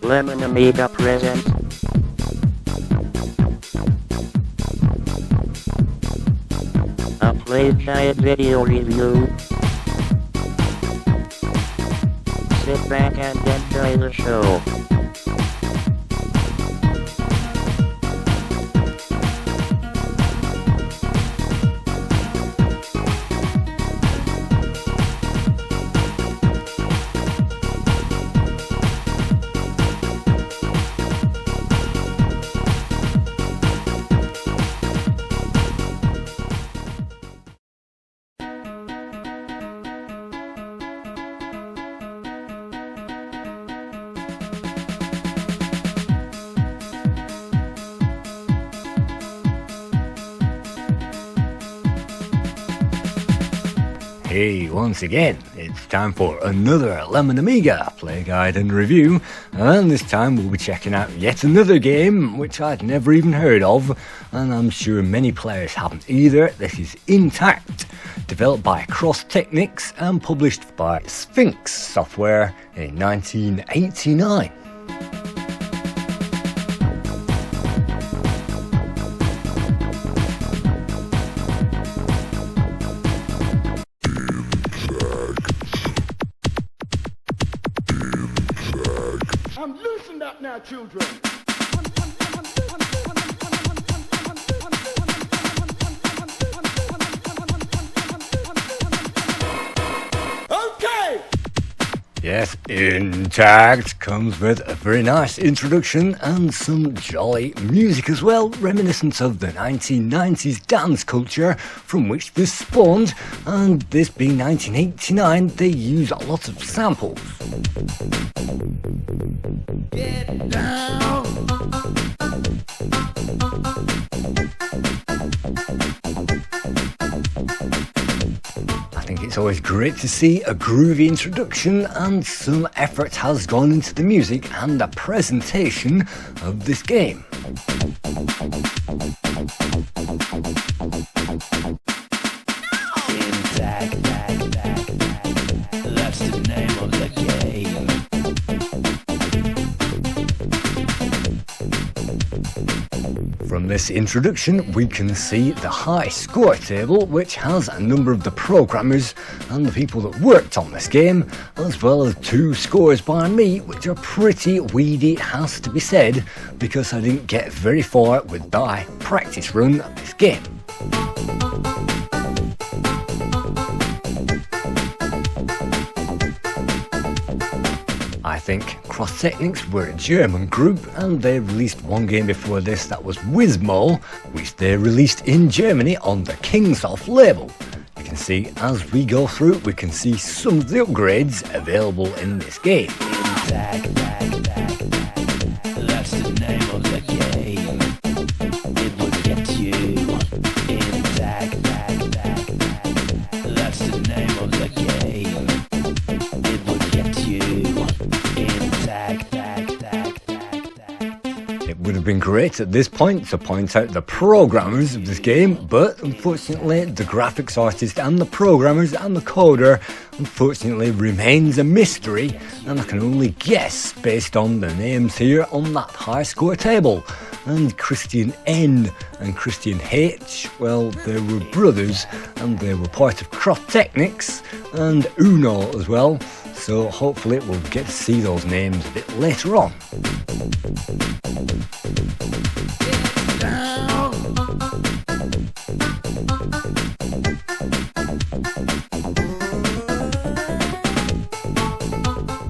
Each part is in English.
Lemon Amiga present. A Playguide video review. Sit back and enjoy the show. Hey, once again, it's time for another Lemon Amiga play guide and review, and this time we'll be checking out yet another game which I'd never even heard of, and I'm sure many players haven't either. This is Intact, developed by Cross Technics and published by Sphinx Software in 1989. Loosen up now, children. Okay. Yes, Intact comes with a very nice introduction and some jolly music as well, reminiscent of the 1990s dance culture from which this spawned, and this being 1989, they use a lot of samples. Get down. I think it's always great to see a groovy introduction, and some effort has gone into the music and the presentation of this game. That's the name of the game. From this introduction, we can see the high score table, which has a number of the programmers and the people that worked on this game, as well as 2 scores by me, which are pretty weedy, it has to be said, because I didn't get very far with my practice run of this game. I think Cross Technics were a German group, and they released one game before this that was Wizmo, which they released in Germany on the Kingsoft label. You can see as we go through, we can see some of the upgrades available in this game. That's the name of the game. It will get you intact. That's the name of the game. It will get you intact. It would have been great at this point to point out the programmers of this game, but unfortunately the graphics artist and the programmers and the coder unfortunately remains a mystery, and I can only guess based on the names here on that high score table. And Christian N and Christian H, well, they were brothers and they were part of Cross Technics, and Uno as well, so hopefully we'll get to see those names a bit later on.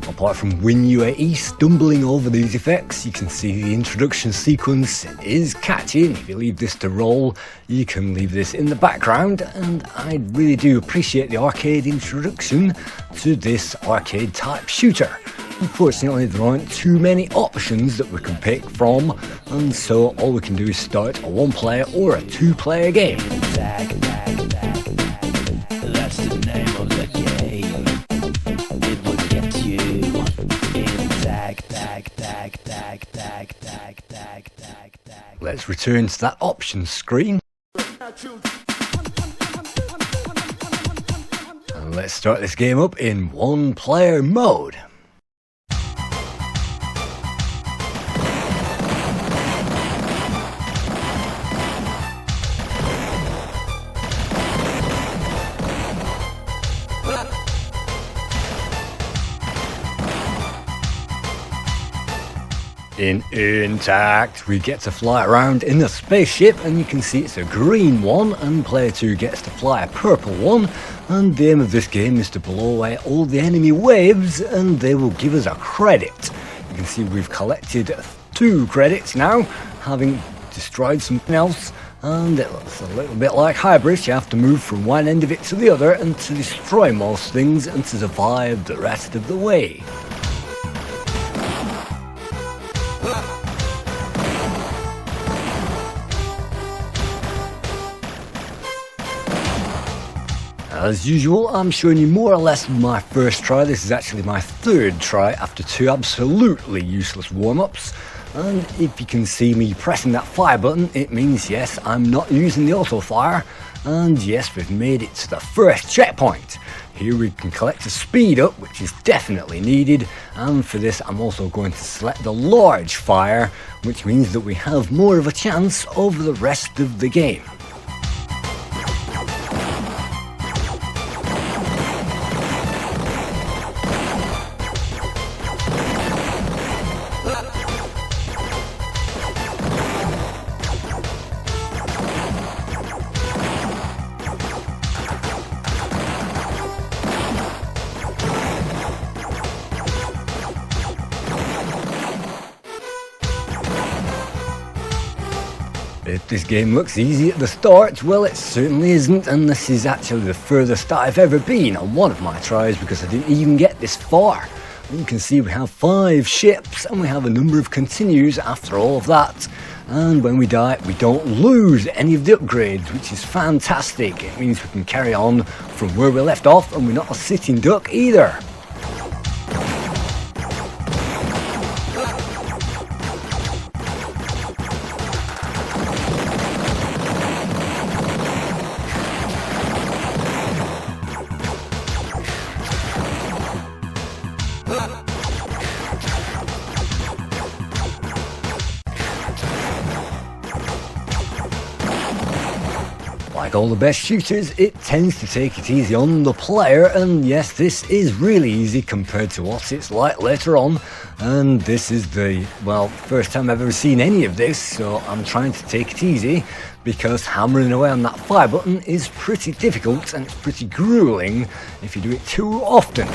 Apart from WinUAE stumbling over these effects, you can see the introduction sequence is catchy, and if you leave this to roll, you can leave this in the background, and I really do appreciate the arcade introduction to this arcade type shooter. Unfortunately, there aren't too many options that we can pick from, and so all we can do is start a 1-player or a 2-player game. That's the name of the game. It will get you intact. Let's return to that options screen. And let's start this game up in 1-player mode. Intact, we get to fly around in a spaceship, and you can see it's a green one, and player 2 gets to fly a purple one, and the aim of this game is to blow away all the enemy waves, and they will give us a credit. You can see we've collected 2 credits now, having destroyed something else, and it looks a little bit like Hybrid. You have to move from one end of it to the other and to destroy most things and to survive the rest of the way. As usual, I'm showing you more or less my first try. This is actually my 3rd try after 2 absolutely useless warm-ups. And if you can see me pressing that fire button, it means yes, I'm not using the auto fire. And yes, we've made it to the first checkpoint. Here we can collect a speed up, which is definitely needed. And for this, I'm also going to select the large fire, which means that we have more of a chance over the rest of the game. If this game looks easy at the start, well, it certainly isn't, and this is actually the furthest I've ever been on one of my tries because I didn't even get this far. And you can see we have 5 ships and we have a number of continues after all of that. And when we die, we don't lose any of the upgrades, which is fantastic. It means we can carry on from where we left off, and we're not a sitting duck either. Like all the best shooters, it tends to take it easy on the player, and yes, this is really easy compared to what it's like later on. And this is the, well, first time I've ever seen any of this, so I'm trying to take it easy because hammering away on that fire button is pretty difficult and it's pretty grueling if you do it too often.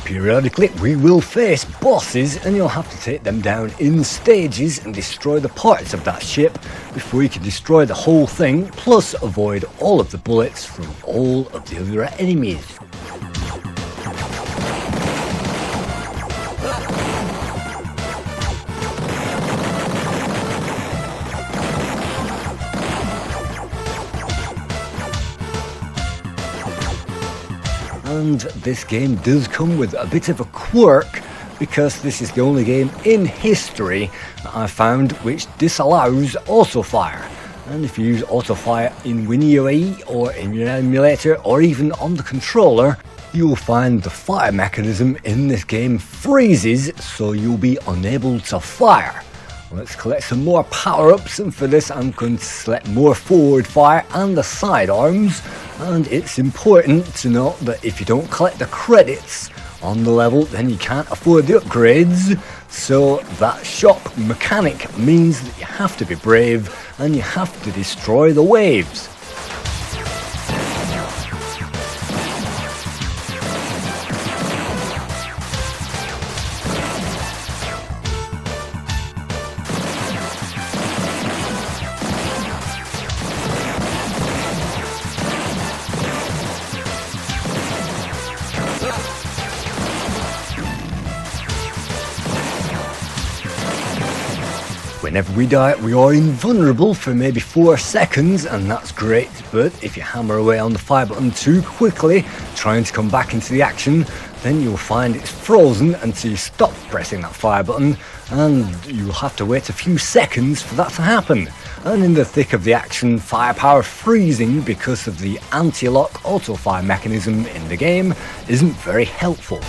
Periodically we will face bosses, and you'll have to take them down in stages and destroy the parts of that ship before you can destroy the whole thing, plus avoid all of the bullets from all of the other enemies. And this game does come with a bit of a quirk, because this is the only game in history that I've found which disallows autofire. And if you use autofire in WinUAE or in your emulator or even on the controller, you will find the fire mechanism in this game freezes, so you'll be unable to fire. Let's collect some more power-ups, and for this I'm going to select more forward fire and the sidearms. And it's important to note that if you don't collect the credits on the level, then you can't afford the upgrades. So that shop mechanic means that you have to be brave and you have to destroy the waves. Whenever we die, we are invulnerable for maybe 4 seconds, and that's great, but if you hammer away on the fire button too quickly, trying to come back into the action, then you'll find it's frozen until you stop pressing that fire button, and you'll have to wait a few seconds for that to happen. and in the thick of the action, firepower freezing because of the anti-lock auto-fire mechanism in the game isn't very helpful.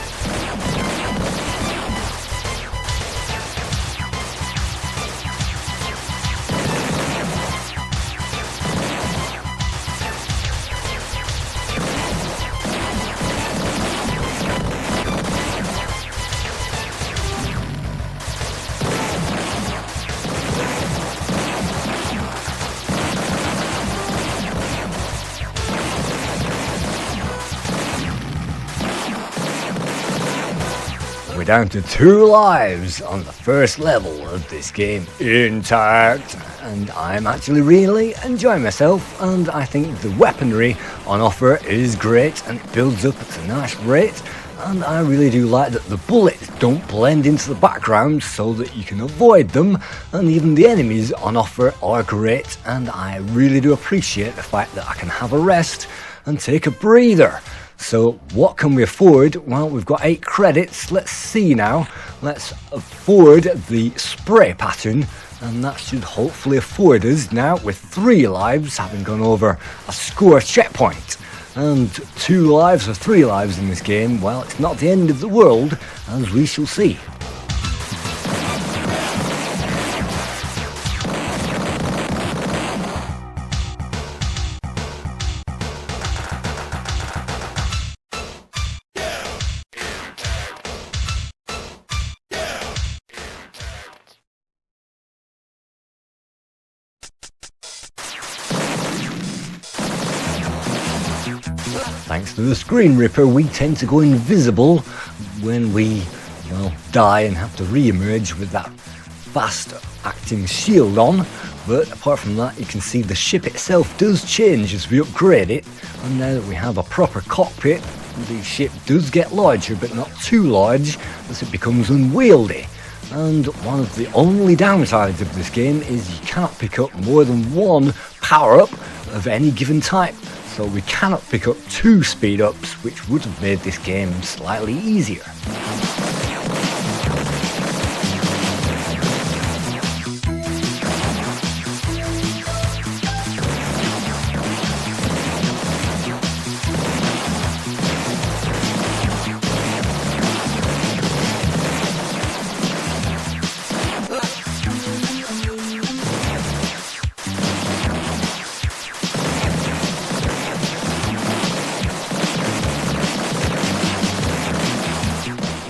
We're down to 2 lives on the first level of this game, intact, and I'm actually really enjoying myself, and I think the weaponry on offer is great and it builds up at a nice rate, and I really do like that the bullets don't blend into the background so that you can avoid them, and even the enemies on offer are great, and I really do appreciate the fact that I can have a rest and take a breather. So what can we afford? Well, we've got 8 credits. Let's see now. Let's afford the spray pattern, and that should hopefully afford us now with 3 lives, having gone over a score checkpoint. And 2 lives or 3 lives in this game, well, it's not the end of the world, as we shall see. Thanks to the Screen Ripper, we tend to go invisible when we, well, die and have to re-emerge with that fast-acting shield on. But apart from that, you can see the ship itself does change as we upgrade it. And now that we have a proper cockpit, the ship does get larger, but not too large, as it becomes unwieldy. And one of the only downsides of this game is you cannot pick up more than 1 power-up of any given type. So we cannot pick up 2 speed-ups, which would have made this game slightly easier.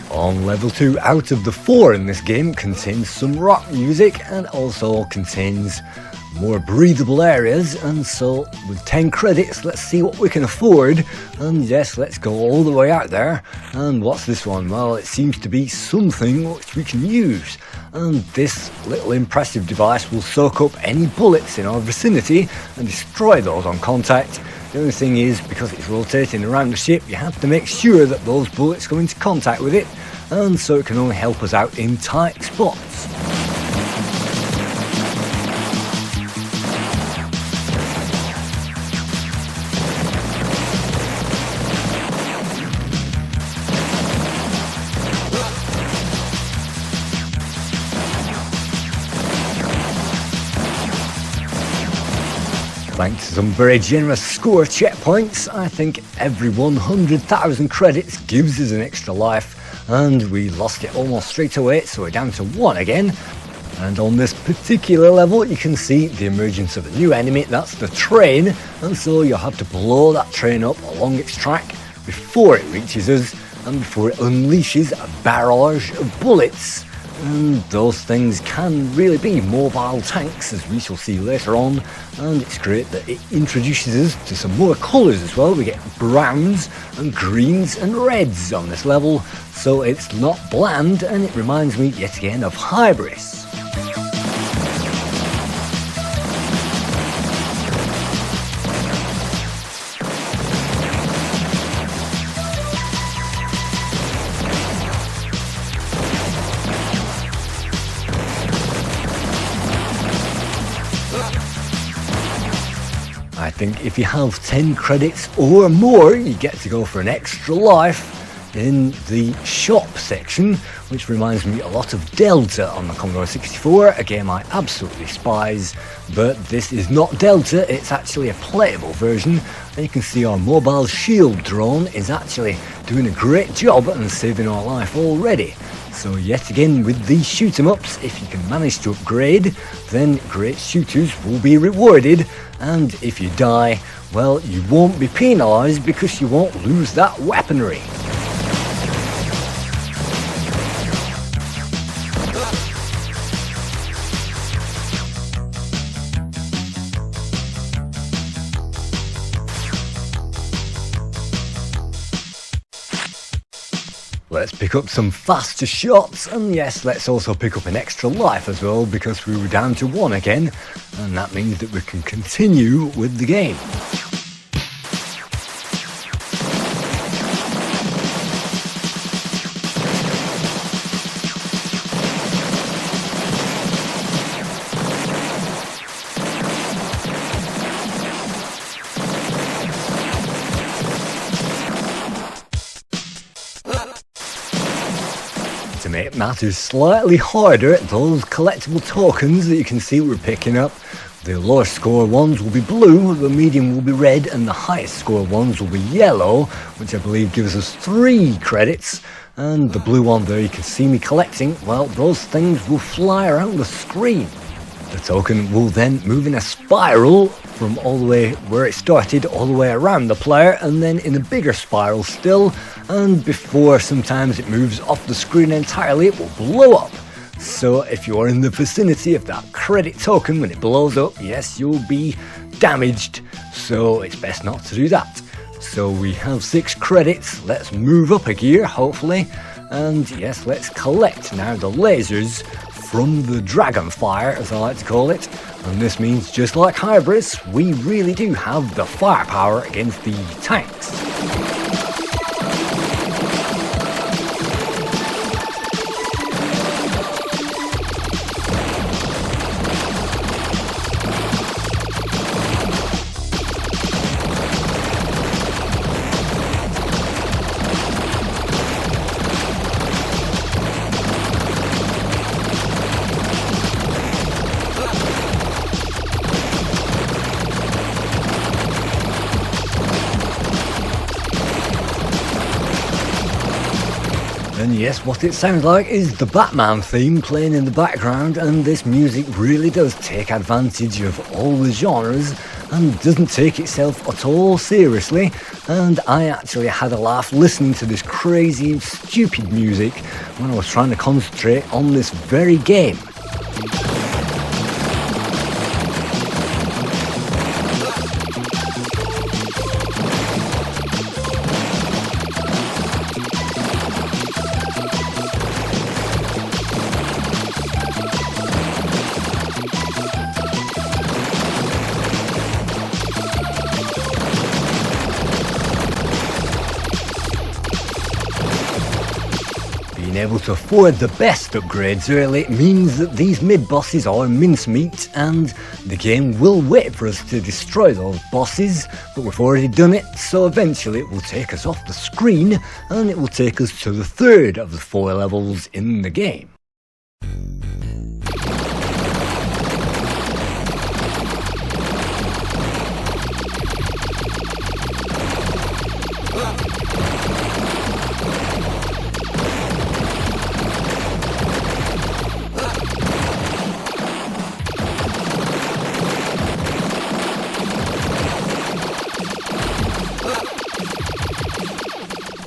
On level 2 out of the 4 in this game contains some rock music and also contains more breathable areas, and so with 10 credits let's see what we can afford, and yes, let's go all the way out there. And what's this one? Well, it seems to be something which we can use, and this little impressive device will soak up any bullets in our vicinity and destroy those on contact. The only thing is, because it's rotating around the ship, you have to make sure that those bullets come into contact with it, and so it can only help us out in tight spots. Thanks to some very generous score checkpoints, I think every 100,000 credits gives us an extra life, and we lost it almost straight away, so we're down to 1 again. And on this particular level you can see the emergence of a new enemy, that's the train, and so you'll have to blow that train up along its track before it reaches us and before it unleashes a barrage of bullets. And those things can really be mobile tanks, as we shall see later on, and it's great that it introduces us to some more colours as well. We get browns and greens and reds on this level, so it's not bland, and it reminds me yet again of Hybris. I think if you have 10 credits or more, you get to go for an extra life in the shop section, which reminds me a lot of Delta on the Commodore 64, a game I absolutely despise, but this is not Delta, it's actually a playable version, and you can see our mobile shield drone is actually doing a great job and saving our life already. So yet again, with these shoot 'em ups, if you can manage to upgrade, then great shooters will be rewarded, and if you die, well, you won't be penalised because you won't lose that weaponry. Let's pick up some faster shots, and yes, let's also pick up an extra life as well, because we were down to 1 again, and that means that we can continue with the game. To make matters slightly harder, those collectible tokens that you can see we're picking up, the lower score ones will be blue, the medium will be red, and the highest score ones will be yellow, which I believe gives us 3 credits. And the blue one there you can see me collecting, well, those things will fly around the screen. The token will then move in a spiral from all the way where it started all the way around the player, and then in a bigger spiral still, and before sometimes it moves off the screen entirely, it will blow up. So if you're in the vicinity of that credit token when it blows up, yes, you'll be damaged, so it's best not to do that. So we have 6 credits, let's move up a gear hopefully, and yes, let's collect now the lasers from the Dragonfire, as I like to call it, and this means just like Hybris, we really do have the firepower against the tanks. And yes, what it sounds like is the Batman theme playing in the background, and this music really does take advantage of all the genres and doesn't take itself at all seriously, and I actually had a laugh listening to this crazy, stupid music when I was trying to concentrate on this very game. Being able to afford the best upgrades early means that these mid-bosses are mincemeat, and the game will wait for us to destroy those bosses, but we've already done it, so eventually it will take us off the screen, and it will take us to the 3rd of the 4 levels in the game.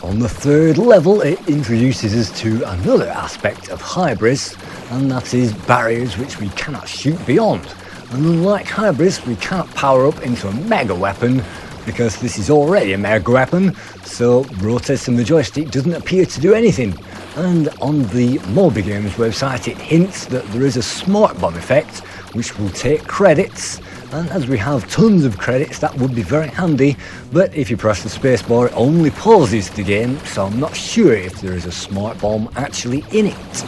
On the 3rd level, it introduces us to another aspect of Hybris, and that is barriers which we cannot shoot beyond. And unlike Hybris, we cannot power up into a mega weapon, because this is already a mega weapon, so rotating the joystick doesn't appear to do anything. And on the Moby Games website, it hints that there is a smart bomb effect, which will take credits, and as we have tons of credits, that would be very handy, but if you press the spacebar, it only pauses the game, so I'm not sure if there is a smart bomb actually in it.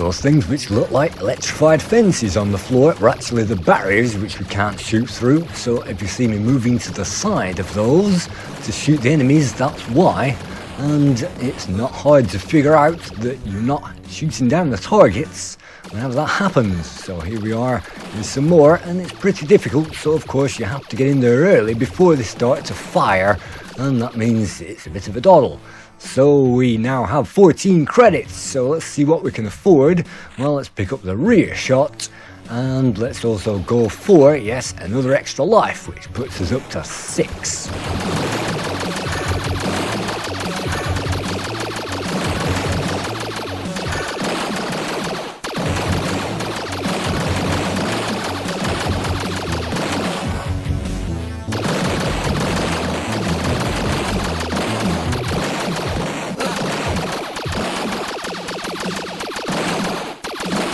Those things which look like electrified fences on the floor are actually the barriers which we can't shoot through. So if you see me moving to the side of those to shoot the enemies, that's why. And it's not hard to figure out that you're not shooting down the targets whenever that happens. So here we are with some more, and it's pretty difficult, so of course you have to get in there early before they start to fire, and that means it's a bit of a doddle. So we now have 14 credits, so let's see what we can afford. Well, let's pick up the rear shot, and let's also go for, yes, another extra life, which puts us up to 6.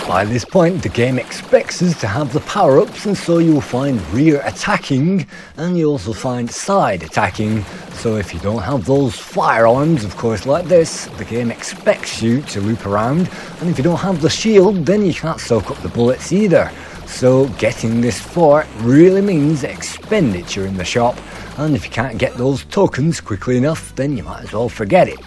By this point, the game expects us to have the power-ups, and so you'll find rear attacking, and you also find side attacking. So if you don't have those firearms, of course, like this, the game expects you to loop around, and if you don't have the shield, then you can't soak up the bullets either. So getting this far really means expenditure in the shop, and if you can't get those tokens quickly enough, then you might as well forget it.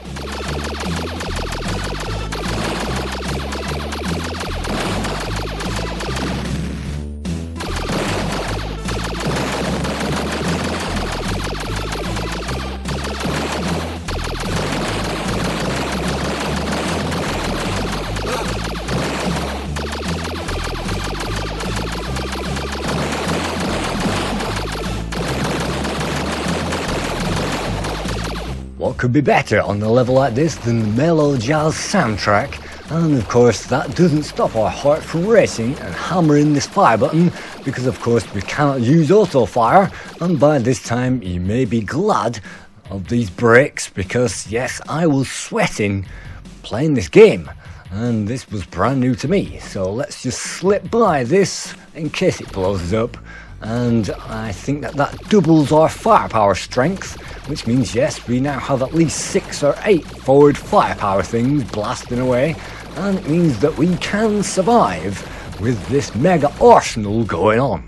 What could be better on a level like this than the mellow jazz soundtrack? And of course that doesn't stop our heart from racing and hammering this fire button, because of course we cannot use auto fire, and by this time you may be glad of these brakes, because yes, I was sweating playing this game, and this was brand new to me. So let's just slip by this in case it blows us up. And I think that doubles our firepower strength, which means yes, we now have at least 6 or 8 forward firepower things blasting away, and it means that we can survive with this mega arsenal going on.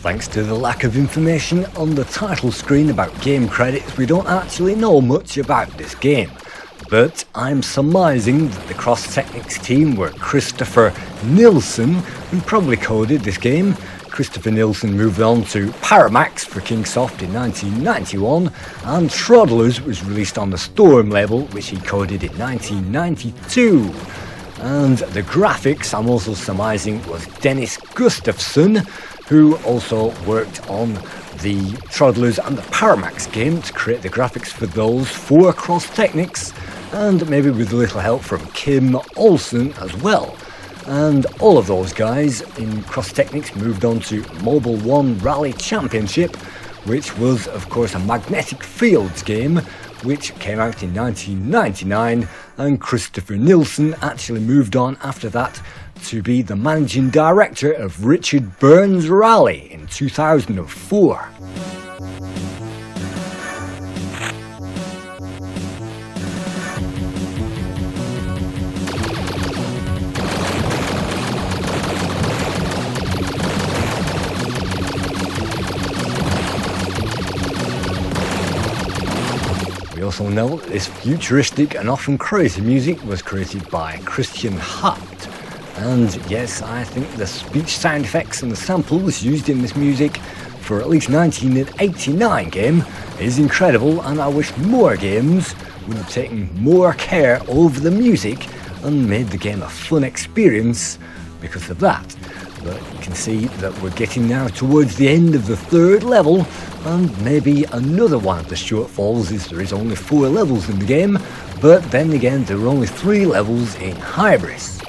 Thanks to the lack of information on the title screen about game credits, we don't actually know much about this game. But I'm surmising that the Cross Technics team were Christopher Nilsson, who probably coded this game. Christopher Nilsson moved on to Paramax for Kingsoft in 1991, and Troddlers was released on the Storm label, which he coded in 1992. And the graphics, I'm also surmising, was Dennis Gustafsson, who also worked on the Troddlers and the Paramax game to create the graphics for those for Cross Technics, and maybe with a little help from Kim Olsen as well. And all of those guys in Cross Technics moved on to Mobile One Rally Championship, which was of course a magnetic fields game, which came out in 1999, and Christopher Nilsson actually moved on after that to be the managing director of Richard Burns Rally in 2004. We also know that this futuristic and often crazy music was created by Christian Haupt. And yes, I think the speech sound effects and the samples used in this music for at least 1989 game is incredible, and I wish more games would have taken more care over the music and made the game a fun experience because of that. But you can see that we're getting now towards the end of the 3rd level, and maybe another one of the shortfalls is there is only 4 levels in the game, but then again there are only 3 levels in Hybris.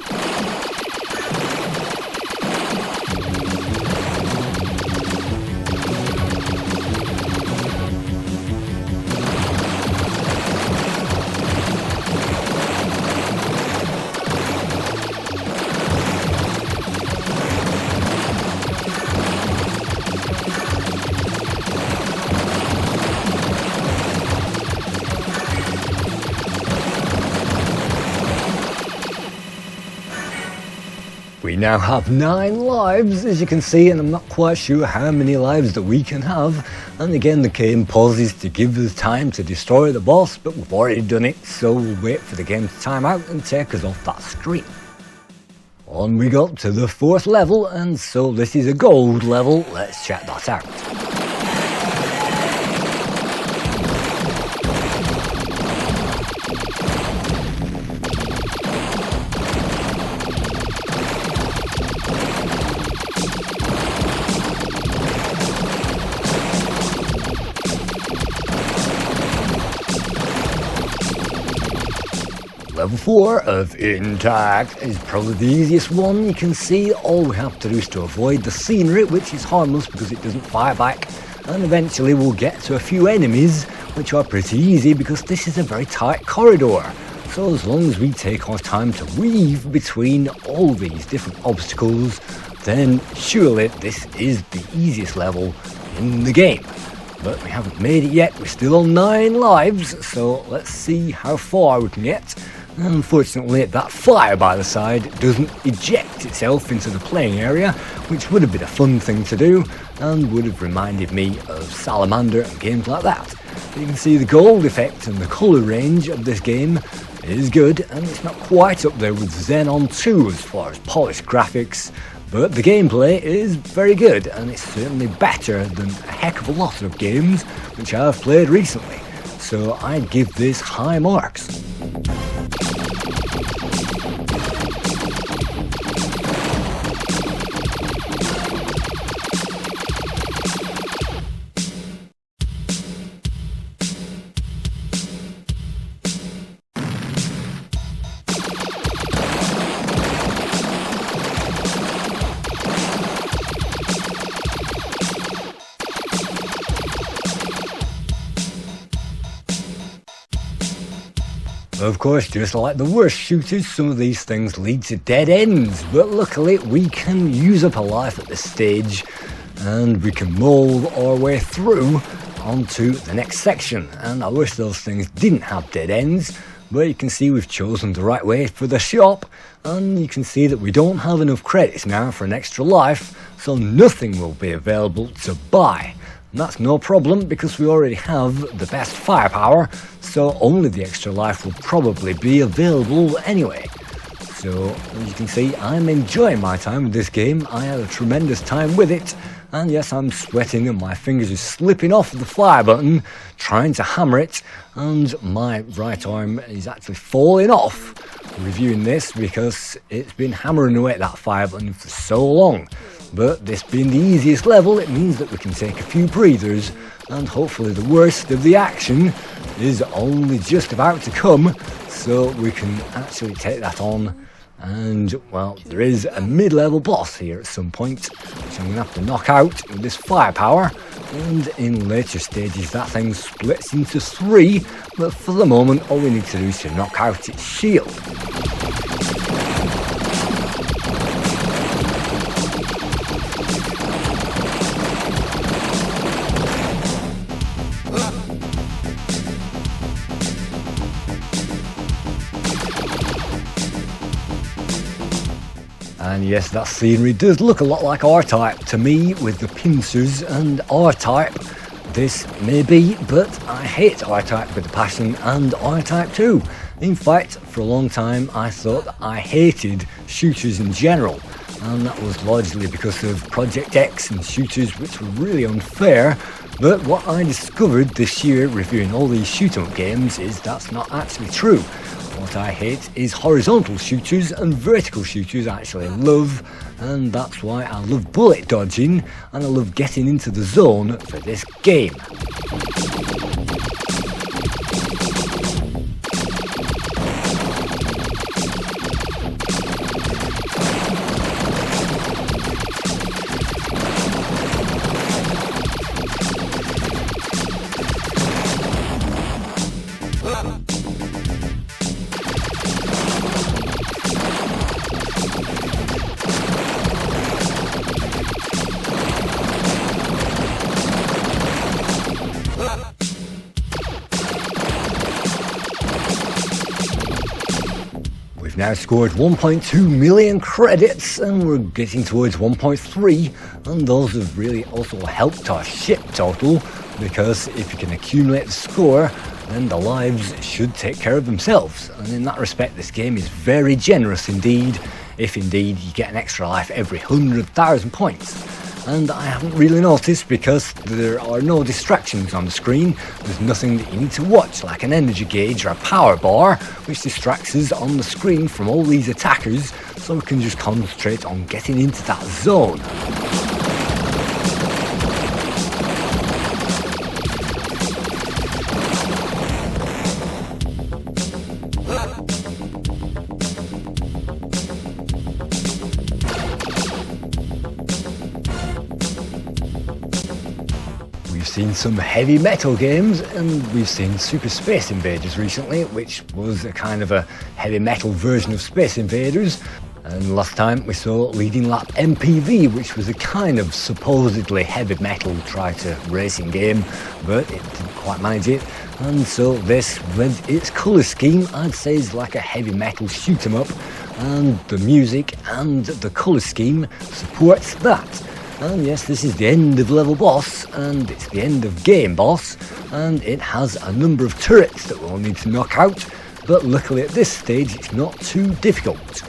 now have 9 lives, as you can see, and I'm not quite sure how many lives that we can have. And again, the game pauses to give us time to destroy the boss, but we've already done it, so we'll wait for the game to time out and take us off that screen. On we got to the 4th level, and so this is a gold level. Let's check that out. Level 4 of Intact is probably the easiest one. You can see all we have to do is to avoid the scenery, which is harmless because it doesn't fire back, and eventually we'll get to a few enemies, which are pretty easy because this is a very tight corridor. So as long as we take our time to weave between all these different obstacles, then surely this is the easiest level in the game. But we haven't made it yet, we're still on 9 lives, so let's see how far we can get. Unfortunately, that fire by the side doesn't eject itself into the playing area, which would have been a fun thing to do, and would have reminded me of Salamander and games like that. But you can see the gold effect and the colour range of this game is good, and it's not quite up there with Xenon 2 as far as polished graphics, but the gameplay is very good, and it's certainly better than a heck of a lot of games which I've played recently. So I'd give this high marks. Of course, just like the worst shooters, some of these things lead to dead ends, but luckily we can use up a life at this stage and we can mold our way through onto the next section. And I wish those things didn't have dead ends, but you can see we've chosen the right way for the shop, and you can see that we don't have enough credits now for an extra life, so nothing will be available to buy. And that's no problem because we already have the best firepower, so only the extra life will probably be available anyway. So as you can see, I'm enjoying my time with this game. I had a tremendous time with it, and yes, I'm sweating and my fingers are slipping off the fire button trying to hammer it, and my right arm is actually falling off reviewing this because it's been hammering away at that fire button for so long. But this being the easiest level, it means that we can take a few breathers, and hopefully the worst of the action is only just about to come, so we can actually take that on. And well, there is a mid-level boss here at some point, which I'm going to have to knock out with this firepower, and in later stages that thing splits into 3, but for the moment all we need to do is to knock out its shield. And yes, that scenery does look a lot like R-Type to me, with the pincers and R-Type. This may be, but I hate R-Type with a passion, and R-Type too. In fact, for a long time I thought that I hated shooters in general, and that was largely because of Project X and shooters which were really unfair. But what I discovered this year reviewing all these shoot-em-up games is that's not actually true. What I hate is horizontal shooters, and vertical shooters I actually love, and that's why I love bullet dodging and I love getting into the zone for this game. now scored 1.2 million credits and we're getting towards 1.3, and those have really also helped our ship total, because if you can accumulate the score, then the lives should take care of themselves. And in that respect, this game is very generous indeed, if indeed you get an extra life every 100,000 points. And I haven't really noticed because there are no distractions on the screen. There's nothing that you need to watch, like an energy gauge or a power bar, which distracts us on the screen from all these attackers, so we can just concentrate on getting into that zone. We've seen some heavy metal games, and we've seen Super Space Invaders recently, which was a kind of a heavy metal version of Space Invaders. And last time we saw Leading Lap MPV, which was a kind of supposedly heavy metal try-to racing game, but it didn't quite manage it. And so this, with its colour scheme, I'd say is like a heavy metal shoot 'em up, and the music and the colour scheme supports that. And yes, this is the end of level boss, and it's the end of game boss, and it has a number of turrets that we'll need to knock out, but luckily at this stage it's not too difficult.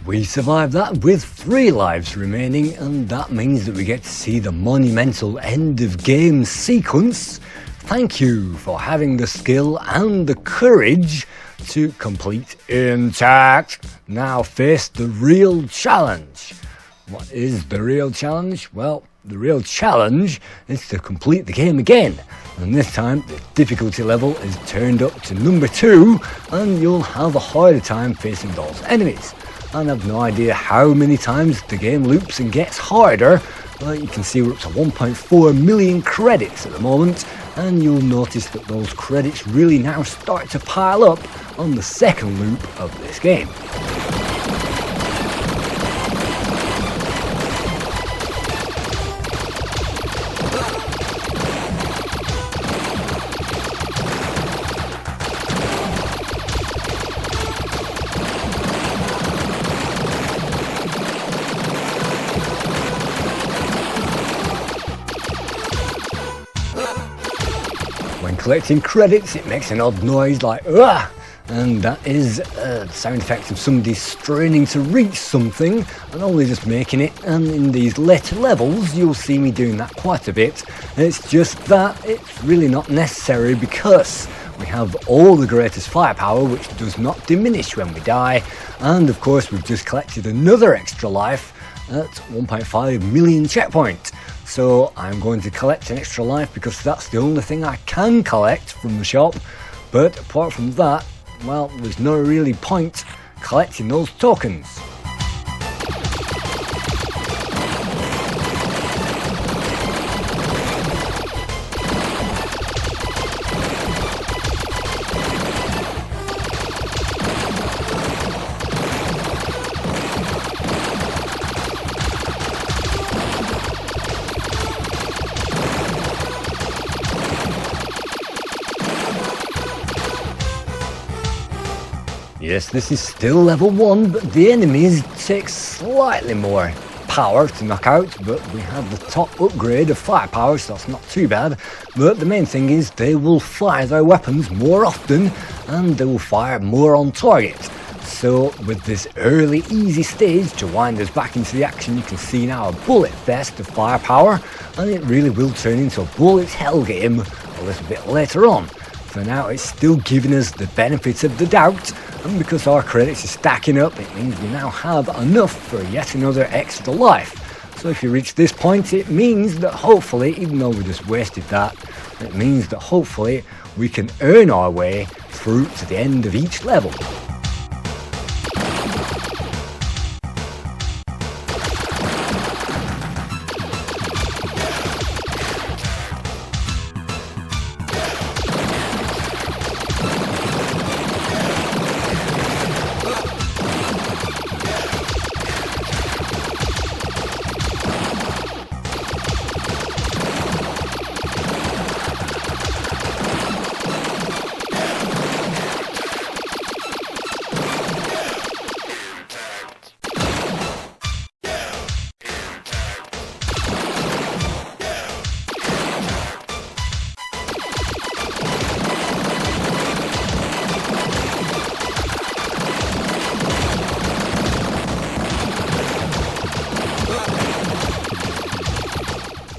We survived that with 3 lives remaining, and that means that we get to see the monumental end of game sequence. Thank you for having the skill and the courage to complete intact. Now face the real challenge. What is the real challenge? Well, the real challenge is to complete the game again. And this time the difficulty level is turned up to number 2, and you'll have a harder time facing those enemies. And I've no idea how many times the game loops and gets harder, but you can see we're up to 1.4 million credits at the moment, and you'll notice that those credits really now start to pile up on the second loop of this game. When collecting credits, it makes an odd noise like "ah," and that is a sound effect of somebody straining to reach something and only just making it. And in these later levels, you'll see me doing that quite a bit. And it's just that it's really not necessary, because we have all the greatest firepower, which does not diminish when we die. And of course, we've just collected another extra life at 1.5 million checkpoint. So I'm going to collect an extra life because that's the only thing I can collect from the shop. But apart from that, well, there's no really point collecting those tokens. Yes, this is still level 1, but the enemies take slightly more power to knock out, but we have the top upgrade of firepower, so that's not too bad. But the main thing is they will fire their weapons more often, and they will fire more on target. So with this early easy stage to wind us back into the action, you can see now a bullet fest of firepower, and it really will turn into a bullet hell game a little bit later on. for now it's still giving us the benefit of the doubt, and because our credits are stacking up, it means we now have enough for yet another extra life. So if you reach this point, it means that hopefully, even though we just wasted that, it means that hopefully we can earn our way through to the end of each level.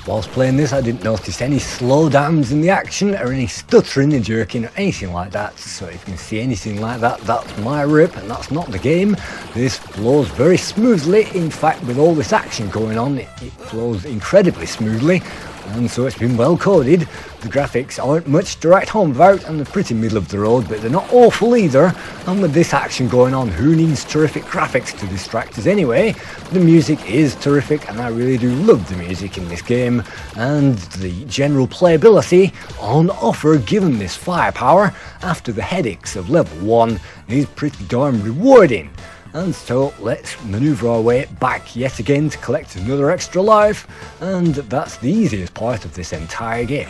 Whilst playing this, I didn't notice any slowdowns in the action or any stuttering and jerking or anything like that. So if you can see anything like that, that's my rip and that's not the game. This flows very smoothly. In fact, with all this action going on, it flows incredibly smoothly. And so it's been well coded. The graphics aren't much to write home about and they're pretty middle of the road, but they're not awful either. And with this action going on, who needs terrific graphics to distract us anyway? The music is terrific and I really do love the music in this game, and the general playability on offer given this firepower after the headaches of level 1 is pretty darn rewarding. And so let's manoeuvre our way back yet again to collect another extra life, and that's the easiest part of this entire game.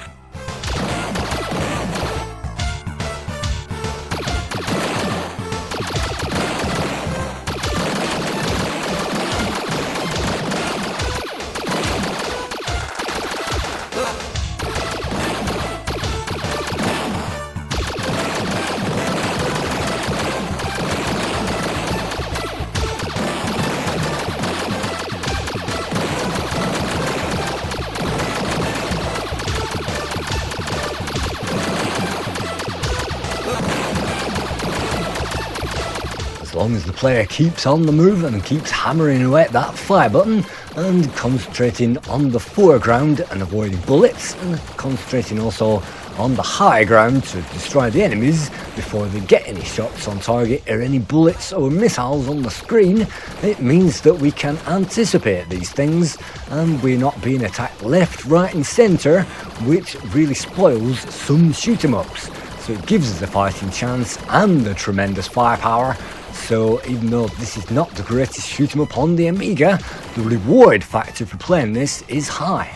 As long as the player keeps on the move and keeps hammering away at that fire button and concentrating on the foreground and avoiding bullets, and concentrating also on the high ground to destroy the enemies before they get any shots on target or any bullets or missiles on the screen, it means that we can anticipate these things and we're not being attacked left, right and centre, which really spoils some shoot 'em ups. So it gives us a fighting chance and a tremendous firepower. So even though this is not the greatest shoot 'em up on the Amiga, the reward factor for playing this is high.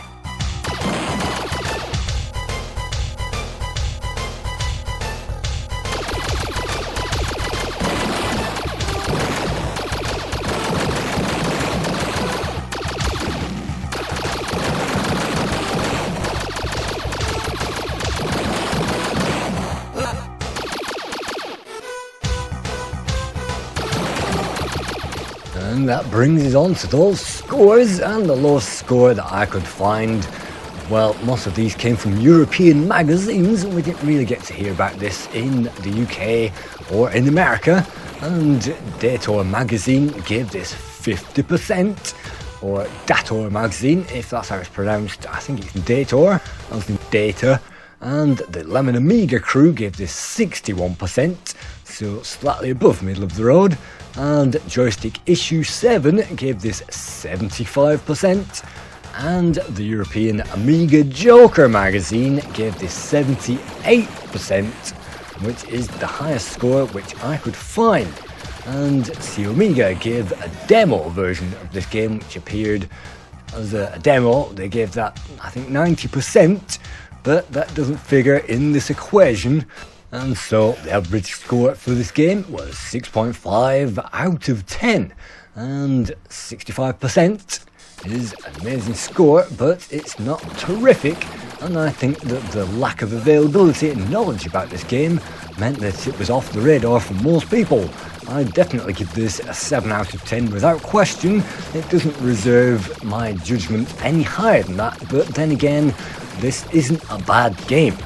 And that brings us on to those scores, and the lowest score that I could find, well, most of these came from European magazines, and we didn't really get to hear about this in the UK or in America. And Dator magazine gave this 50%, or Dator magazine, if that's how it's pronounced. I think it's Dator, as in data. And the Lemon Amiga crew gave this 61%, so slightly above middle of the road. And Joystick Issue 7 gave this 75%, and the European Amiga Joker magazine gave this 78%, which is the highest score which I could find. And C Amiga gave a demo version of this game, which appeared as a demo. They gave that, I think, 90%, but that doesn't figure in this equation. And so the average score for this game was 6.5 out of 10, and 65% is an amazing score, but it's not terrific. And I think that the lack of availability and knowledge about this game meant that it was off the radar for most people. I definitely give this a 7 out of 10 without question. It doesn't reserve my judgment any higher than that, but then again, this isn't a bad game.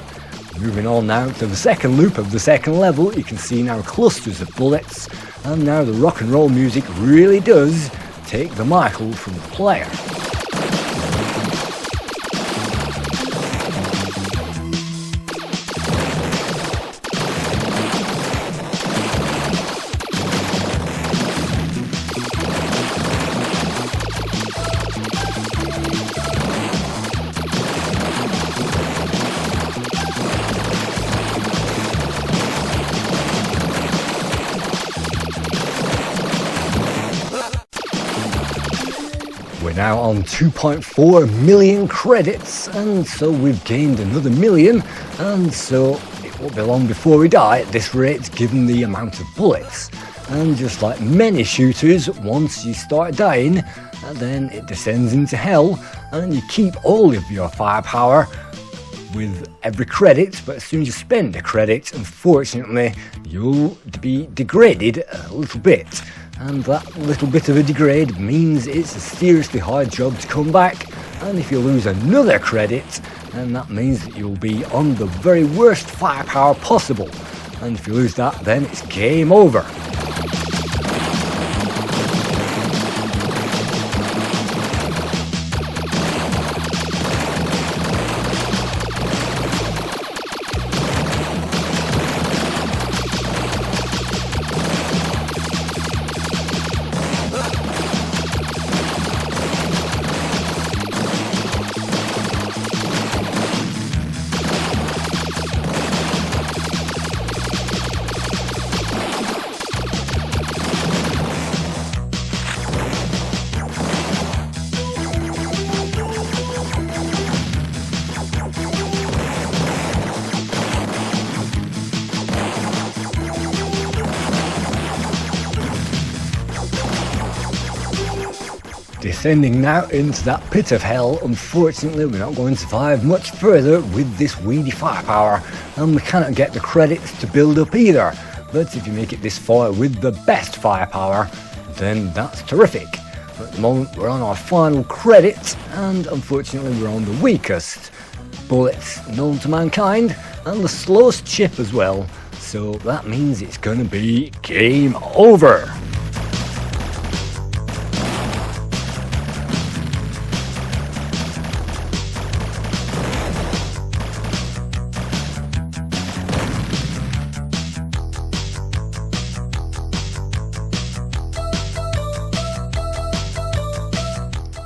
Moving on now to the second loop of the second level, you can see now clusters of bullets, and now the rock and roll music really does take the Michael from the player. We're now on 2.4 million credits, and so we've gained another million, and so it won't be long before we die at this rate given the amount of bullets. And just like many shooters, once you start dying, then it descends into hell, and you keep all of your firepower with every credit, but as soon as you spend a credit, unfortunately, you'll be degraded a little bit. And that little bit of a degrade means it's a seriously hard job to come back, and if you lose another credit, then that means that you'll be on the very worst firepower possible, and if you lose that, then it's game over. Descending now into that pit of hell, unfortunately we're not going to survive much further with this weedy firepower, and we cannot get the credits to build up either, but if you make it this far with the best firepower, then that's terrific. But at the moment we're on our final credit, and unfortunately we're on the weakest bullets known to mankind, and the slowest chip as well, so that means it's going to be game over.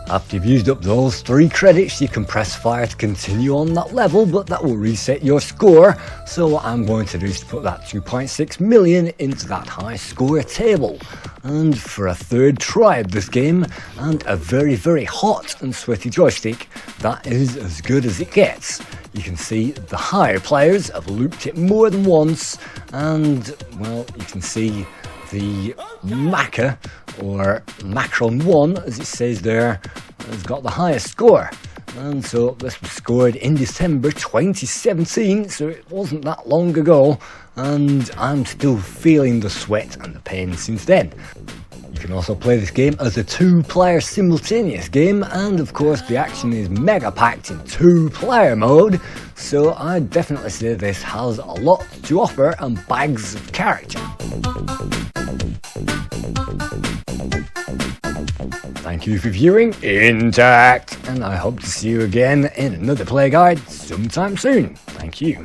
After you've used up those 3 credits, you can press fire to continue on that level, but that will reset your score. So what I'm going to do is put that 2.6 million into that high score table. And for a third try of this game, and a very, very hot and sweaty joystick, that is as good as it gets. You can see the higher players have looped it more than once, and well, you can see the Maca, or Macron 1 as it says there, has got the highest score, and so this was scored in December 2017, so it wasn't that long ago, and I'm still feeling the sweat and the pain since then. You can also play this game as a 2-player simultaneous game, and of course the action is mega packed in 2-player mode, so I'd definitely say this has a lot to offer and bags of character. Thank you for viewing Intact, and I hope to see you again in another Playguide sometime soon. Thank you.